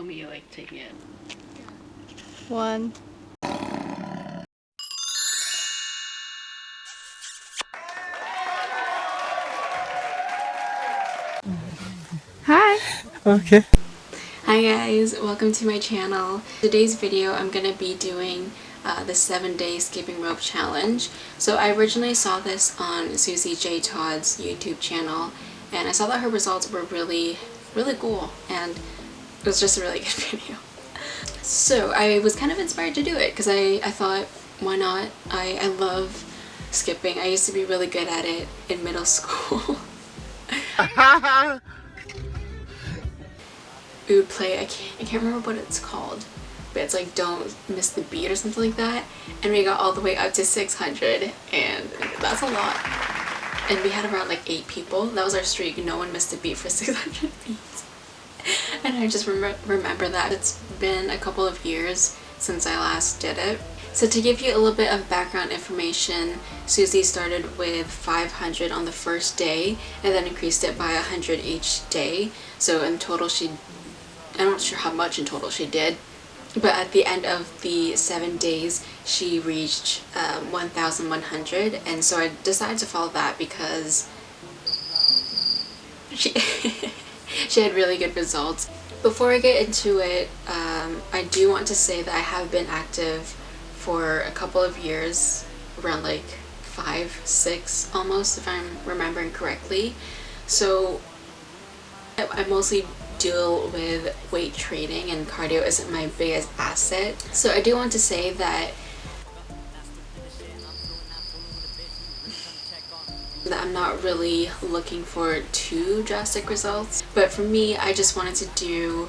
me like taking it. One. Hi. Okay. Hi guys, welcome to my channel. Today's video I'm gonna be doing the 7-day skipping rope challenge. So I originally saw this on Susie J. Todd's YouTube channel, and I saw that her results were really cool, and it was just a really good video. So I was kind of inspired to do it because I thought, why not? I love skipping. I used to be really good at it in middle school. We would play, I can't remember what it's called, but it's like Don't Miss the Beat or something like that, and we got all the way up to 600, and that's a lot. And we had around like 8 people. That was our streak. No one missed a beat for 600 beats. And I just remember that. It's been a couple of years since I last did it. So to give you a little bit of background information, Susie started with 500 on the first day and then increased it by 100 each day. So in total I'm not sure how much in total she did, but at the end of the 7 days she reached 1,100, and so I decided to follow that because she she had really good results. Before I get into it, I do want to say that I have been active for a couple of years, around like 5, 6 almost, if I'm remembering correctly. So I mostly deal with weight training, and cardio isn't my biggest asset. So I do want to say that I'm not really looking for too drastic results, but for me, I just wanted to do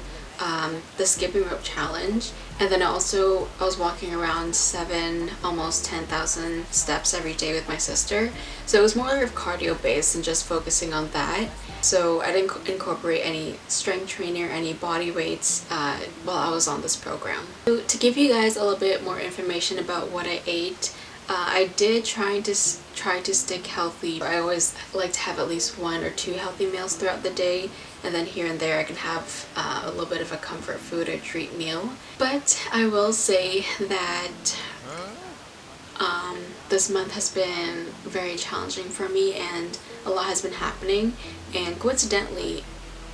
the skipping rope challenge, and then I was walking around 7, almost 10,000 steps every day with my sister, so it was more of cardio based and just focusing on that. So I didn't incorporate any strength training or any body weights while I was on this program. So to give you guys a little bit more information about what I ate, I did try to stick healthy. I always like to have at least 1 or 2 healthy meals throughout the day, and then here and there I can have a little bit of a comfort food or treat meal. But I will say that this month has been very challenging for me, and a lot has been happening, and coincidentally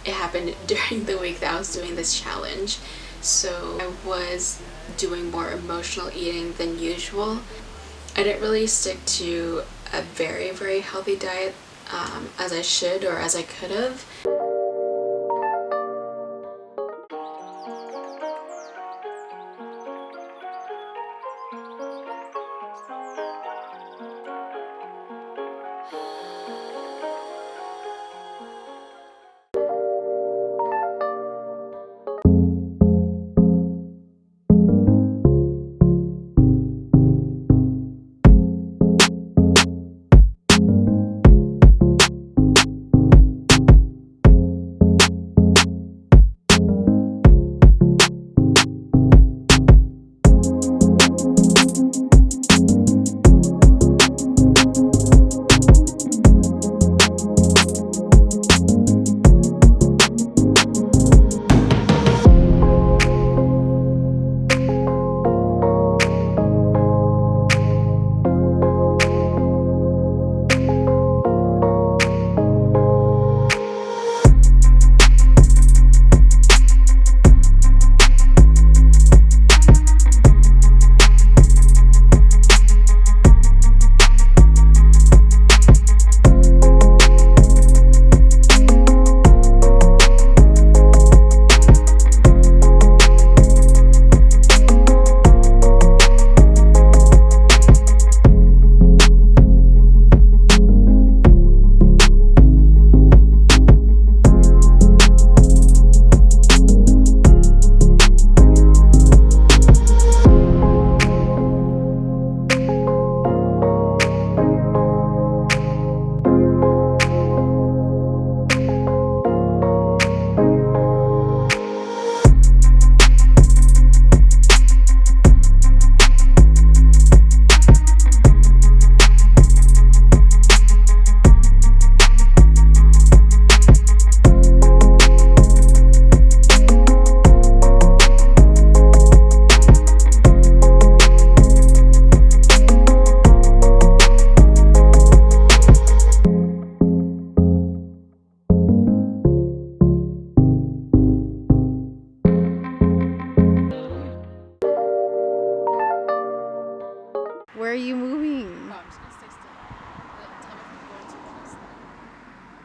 it happened during the week that I was doing this challenge. So I was doing more emotional eating than usual. I didn't really stick to a very healthy diet as I should or as I could have.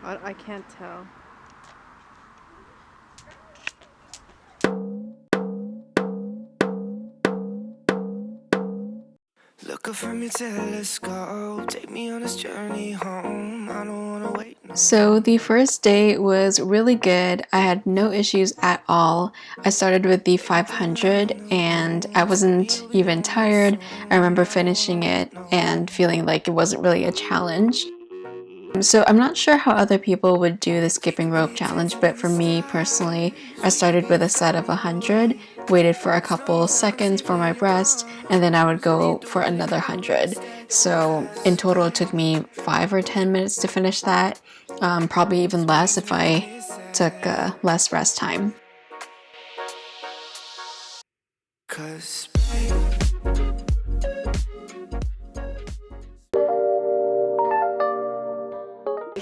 I can't tell. Look up from your telescope, take me on this journey home. I don't wanna wait. So the first day was really good. I had no issues at all. I started with the 500 and I wasn't even tired. I remember finishing it and feeling like it wasn't really a challenge. So I'm not sure how other people would do the skipping rope challenge, but for me personally, I started with a set of 100, waited for a couple seconds for my rest, and then I would go for another 100. So in total, it took me 5 or 10 minutes to finish that, probably even less if I took less rest time.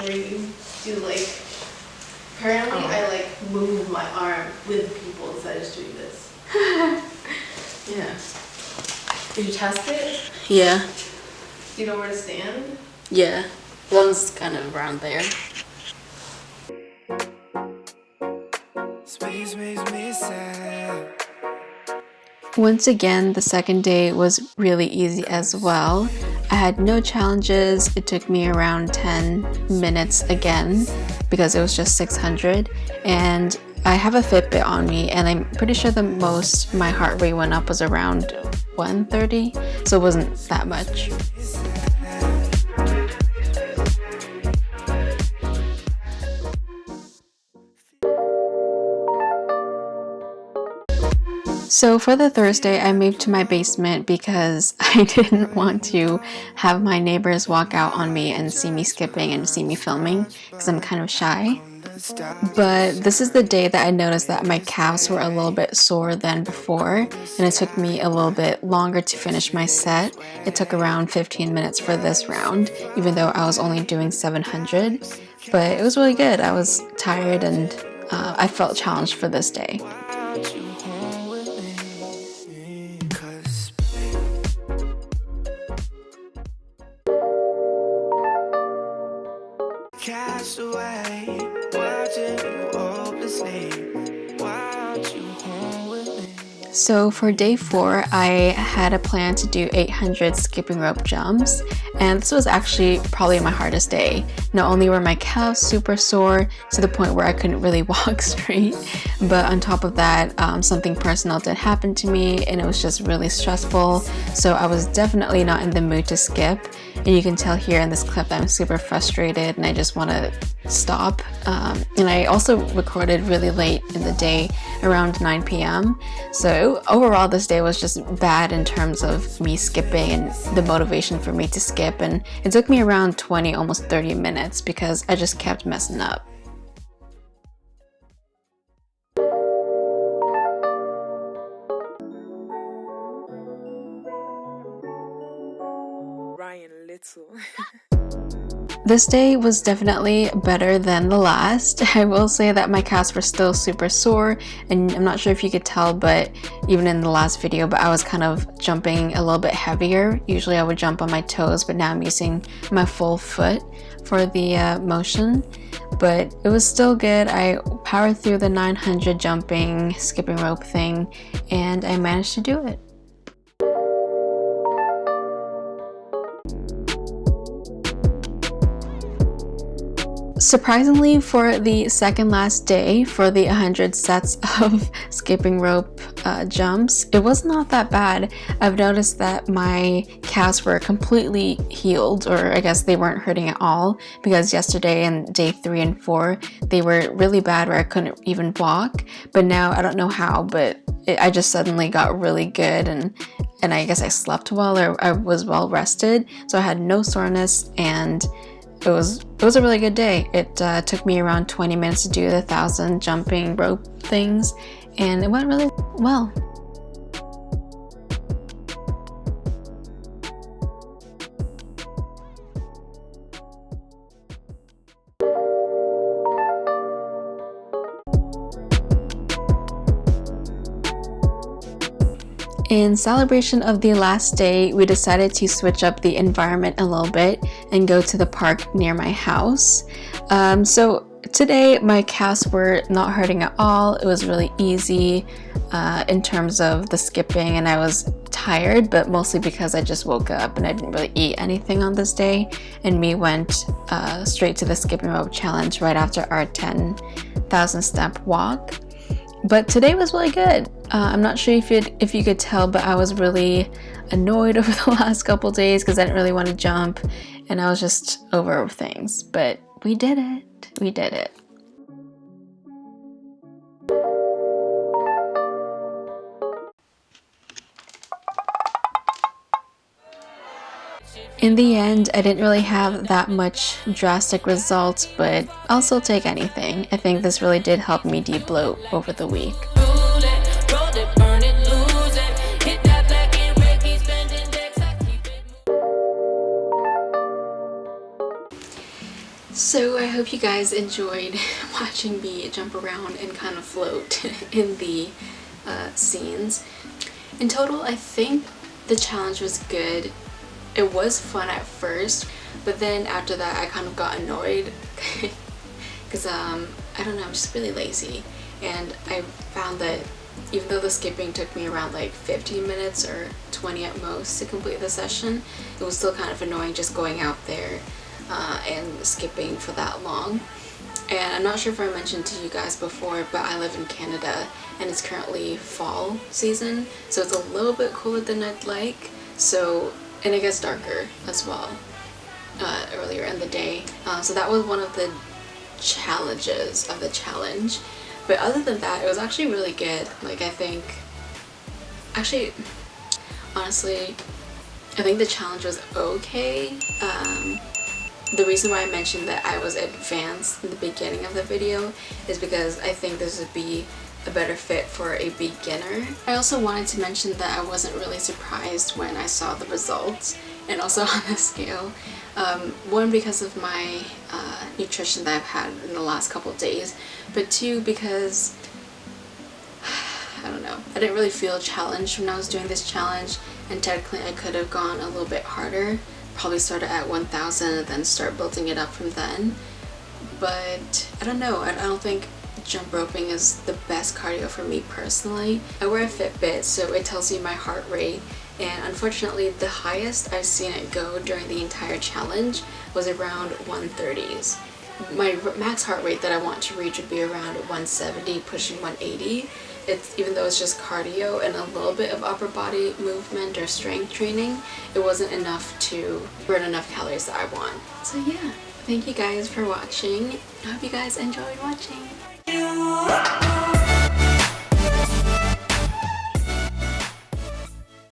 Where you do like, apparently I like move my arm with people instead of just doing this. Yeah. Did you test it? Yeah. Do you know where to stand? Yeah. One's kind of around there. Space makes me sad. Once again, the second day was really easy as well. I had no challenges. It took me around 10 minutes again because it was just 600. And I have a Fitbit on me and I'm pretty sure the most my heart rate went up was around 130. So it wasn't that much. So for the Thursday, I moved to my basement because I didn't want to have my neighbors walk out on me and see me skipping and see me filming because I'm kind of shy. But this is the day that I noticed that my calves were a little bit sore than before, and it took me a little bit longer to finish my set. It took around 15 minutes for this round, even though I was only doing 700. But it was really good. I was tired and I felt challenged for this day. Cast away, watching you hopelessly. Why aren't you home with me? So for day 4, I had a plan to do 800 skipping rope jumps, and this was actually probably my hardest day. Not only were my calves super sore to the point where I couldn't really walk straight, but on top of that, something personal did happen to me and it was just really stressful. So I was definitely not in the mood to skip, and you can tell here in this clip that I'm super frustrated and I just want to stop. And I also recorded really late in the day, around 9 p.m. So overall this day was just bad in terms of me skipping and the motivation for me to skip, and it took me around 20, almost 30 minutes because I just kept messing up. Ryan Little. This day was definitely better than the last. I will say that my calves were still super sore, and I'm not sure if you could tell, but even in the last video, but I was kind of jumping a little bit heavier. Usually I would jump on my toes, but now I'm using my full foot for the motion. But it was still good. I powered through the 900 jumping, skipping rope thing, and I managed to do it. Surprisingly, for the second last day, for the 100 sets of skipping rope jumps, it was not that bad. I've noticed that my calves were completely healed, or I guess they weren't hurting at all, because yesterday and day 3 and 4, they were really bad where I couldn't even walk. But now, I don't know how, but I just suddenly got really good, and I guess I slept well, or I was well rested, so I had no soreness, and it was a really good day. It took me around 20 minutes to do the 1,000 jumping rope things, and it went really well. In celebration of the last day, we decided to switch up the environment a little bit and go to the park near my house. So today my calves were not hurting at all. It was really easy in terms of the skipping, and I was tired, but mostly because I just woke up and I didn't really eat anything on this day. And me went straight to the skipping rope challenge right after our 10,000 step walk. But today was really good. I'm not sure if you could tell, but I was really annoyed over the last couple days because I didn't really want to jump and I was just over things. But we did it. We did it. In the end, I didn't really have that much drastic results, but I'll still take anything. I think this really did help me de-bloat over the week. So I hope you guys enjoyed watching me jump around and kind of float in the scenes. In total, I think the challenge was good. It was fun at first, but then after that I kind of got annoyed because I don't know, I'm just really lazy, and I found that even though the skipping took me around like 15 minutes or 20 at most to complete the session, it was still kind of annoying just going out there and skipping for that long. And I'm not sure if I mentioned to you guys before, but I live in Canada and it's currently fall season, so it's a little bit cooler than I'd like. And it gets darker as well earlier in the day. So that was one of the challenges of the challenge. But other than that, it was actually really good. Like, I think, actually, honestly, I think the challenge was okay. The reason why I mentioned that I was advanced in the beginning of the video is because I think this would be a better fit for a beginner. I also wanted to mention that I wasn't really surprised when I saw the results and also on the scale. One, because of my nutrition that I've had in the last couple of days, but two, because I don't know, I didn't really feel challenged when I was doing this challenge, and technically I could have gone a little bit harder, probably started at 1,000 and then start building it up from then. But I don't know, I don't think jump roping is the best cardio for me personally. I wear a Fitbit, so it tells me my heart rate, and unfortunately the highest I've seen it go during the entire challenge was around 130s. My max heart rate that I want to reach would be around 170, pushing 180. Even though it's just cardio and a little bit of upper body movement or strength training, it wasn't enough to burn enough calories that I want. So yeah, thank you guys for watching. I hope you guys enjoyed watching.